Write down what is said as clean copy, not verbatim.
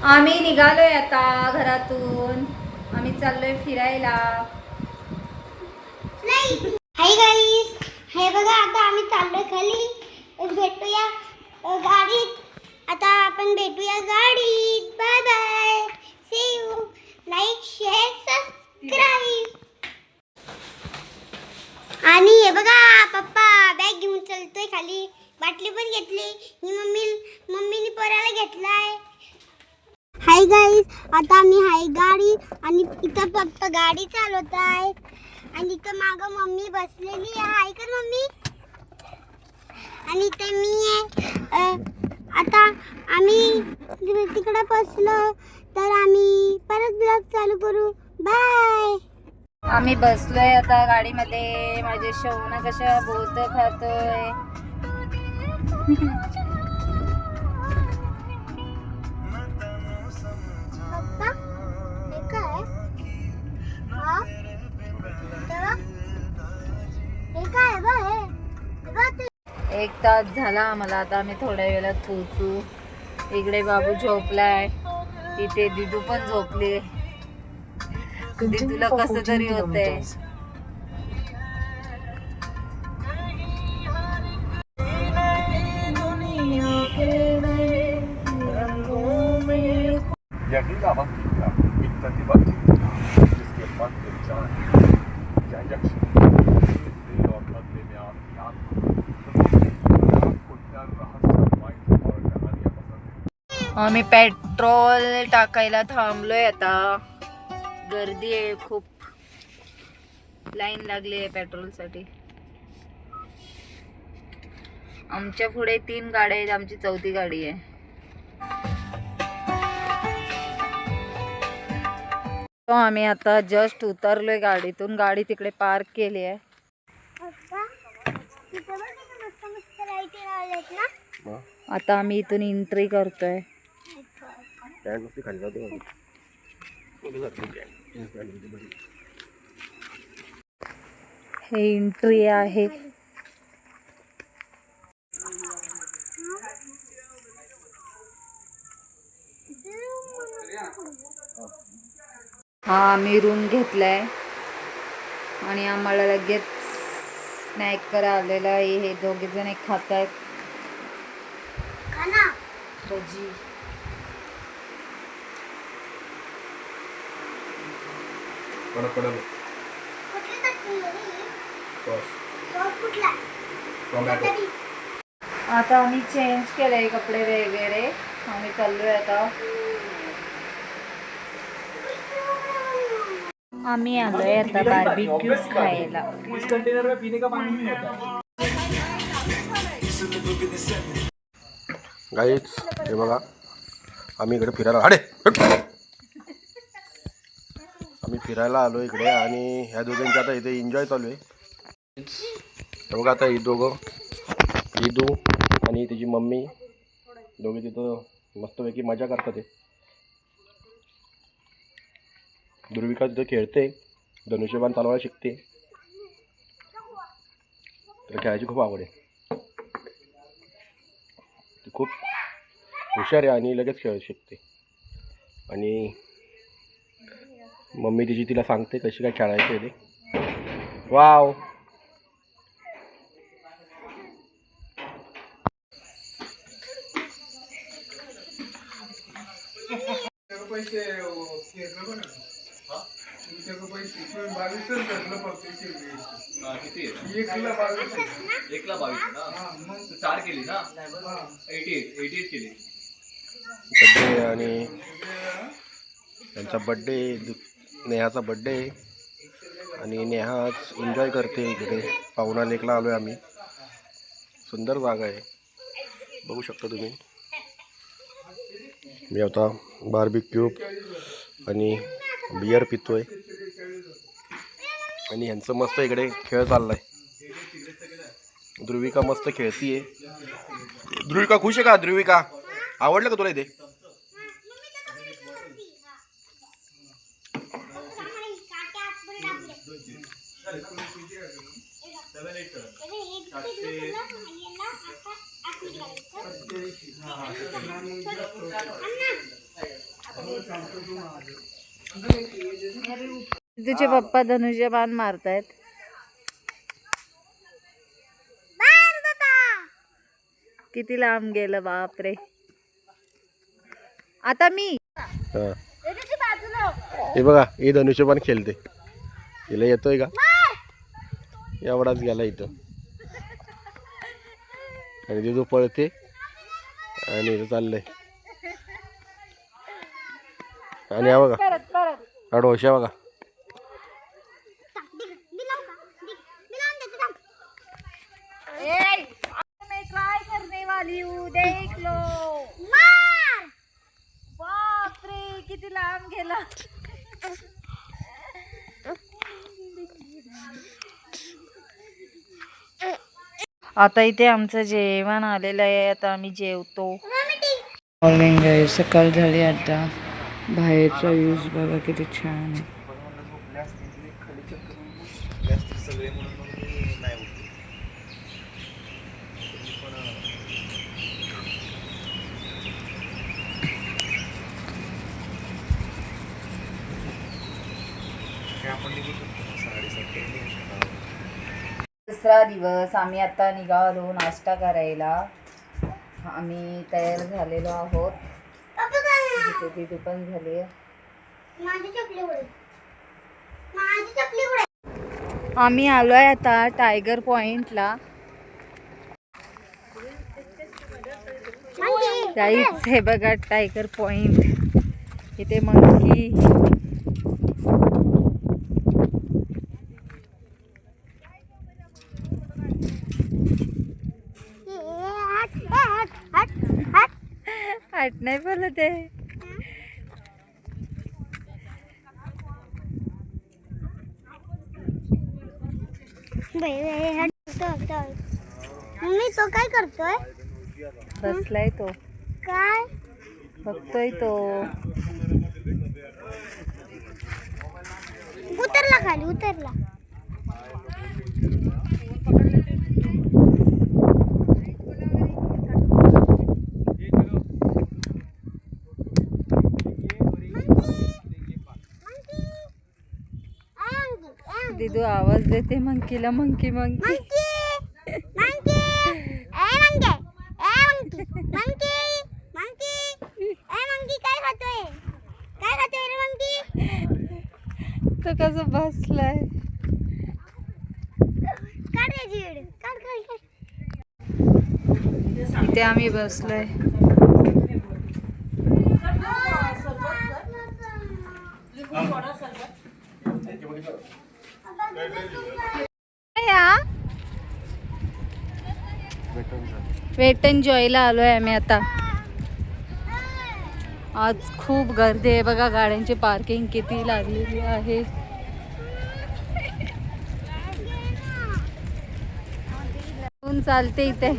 आम्ही निघालोय आता घरातून. आम्ही चाललोय फिरायला. हाय गाईस, हे बघा आता आम्ही चाललोय खाली. भेटूया गाडीत. आता आपण भेटूया गाडीत. Bye bye, see you. Like share subscribe. आणि हे बघा पप्पा बॅग घेऊन चलतोय खाली. बाटली पण घेतली. ही मम्मीने पोराला घेतलाय. हाय गाईस, आता आम्ही हाय गाडी आणि इथं पप्पा गाडी चालवत आहे आणि इथं मागं मम्मी बसलेली आहे. हाय कर मम्मी. आणि इथे मी आहे. आता आम्ही तिकडे बसलो तर आम्ही परत ब्लॉग चालू करू. बाय. आम्ही बसलोय आता गाडीमध्ये. माझे शौना कशा बोलत खातोय. पप्पा हे काय? हा तेव्हा हे काय बा हे? 1 तास झाला आम्हाला. आता आम्ही थोड्या वेळात पोहोचू. इकडे बाबू झोपलाय. इथे दिदू पण झोपली. दिदूला कसं तरी होतंय. आम्ही पेट्रोल टाकायला थांबलोय आता. गर्दी आहे खूप. लाईन लागली आहे पेट्रोल साठी. आमच्या पुढे 3 गाड्या आहेत. आमची 4थी गाडी आहे. आम्ही आता जस्ट उतरलोय गाडीतून. गाडी तिकडे पार्क केली आहे. आता आम्ही इथून एंट्री करतोय. हे एंट्री आहे. हा आम्ही रूम घेतलाय आणि आम्हाला लगेच स्नॅक करा आलेला आहे. हे 2 जण खात आहेत भजी. आता आम्ही चेंज केलंय कपडे वगैरे. आम्ही चाललोय आता. आम्ही आलोय आता बार्बीक्यू खायला. गाईज हे बघा, आम्ही इकडे फिरायला आम्ही फिरायला आलो इकडे आणि ह्या दोघांची आता इथे एन्जॉय चालू आहे. हे बघा आता ही दोघं, ईदू आणि तिची मम्मी, दोघे तिथं मस्तपैकी मजा करतात. ते दुर्विका तिथं खेळते, धनुष्यबाण चालवायला शिकते. तर खेळायची खूप आवड आहे. ती खूप हुशार आहे आणि लगेच खेळ शिकते. आणि मम्मी तिची तिला सांगते कशी काय खेळायचं आहे ते. वाव. एकला 22 ना, 4 केली ना, 88 केली. बड्डे आणि त्यांचा बड्डे, नेहाचा बड्डे आणि नेहा आज एन्जॉय करते. इकडे पाहुणा लेकला आलो आहे आम्ही. सुंदर जागा आहे, बघू शकता तुम्ही. मी आता बार्बीक्यू आणि बियर पितोय आणि ह्यांचं मस्त इकडे खेळ चाललाय. ध्रुविका मस्त खेळतीये. ध्रुविका खुश आहे का? ध्रुविका आवडलं का तुला इथे? तुझे पप्पा धनुष्यबाण मारतायत. किती लांब गेलं बापरे. आता मी हा. हे बघा हे धनुष्यबाण खेळते. हिला येतोय का? एवढाच गेला इथं. आणि जिजू पळते आणि इथं चाललंय. आणि हा बघा हा डोशा बघा. मैं ट्राय करने वाली हूँ, देख लो. बापरे किती लांब गेला. आता इथे आमचं जेवण आलेलं आहे. आता आम्ही जेवतो. मॉर्निंग आहे, सकाळ झाली. आता बाहेरचा व्ह्यूज बघा किती छान आहे. दुसरा दिवस. आम्ही आता निघालो नाश्ता करायला. आम्ही तयार झालेलो आहोत. तिथे पण झाली. आम्ही आलोय आता टायगर पॉइंटला. काहीच हे बघा टायगर पॉइंट. इथे मंकी. हट नाही बोलत आहे. मम्मी तो काय करतोय? बसलाय तो. काय बघतोय तो. उतरला खाली उतरला. दिदू आवाज देते मंकीला. मंकी मंकी तो कसं बसलाय. इथे आम्ही बसलोय. वेट एंड जॉयला आलोय आम्ही आता. आज खूप गर्दी आहे बघा. गाड्यांची पार्किंग किती लागलेली आहे. चालते इथे.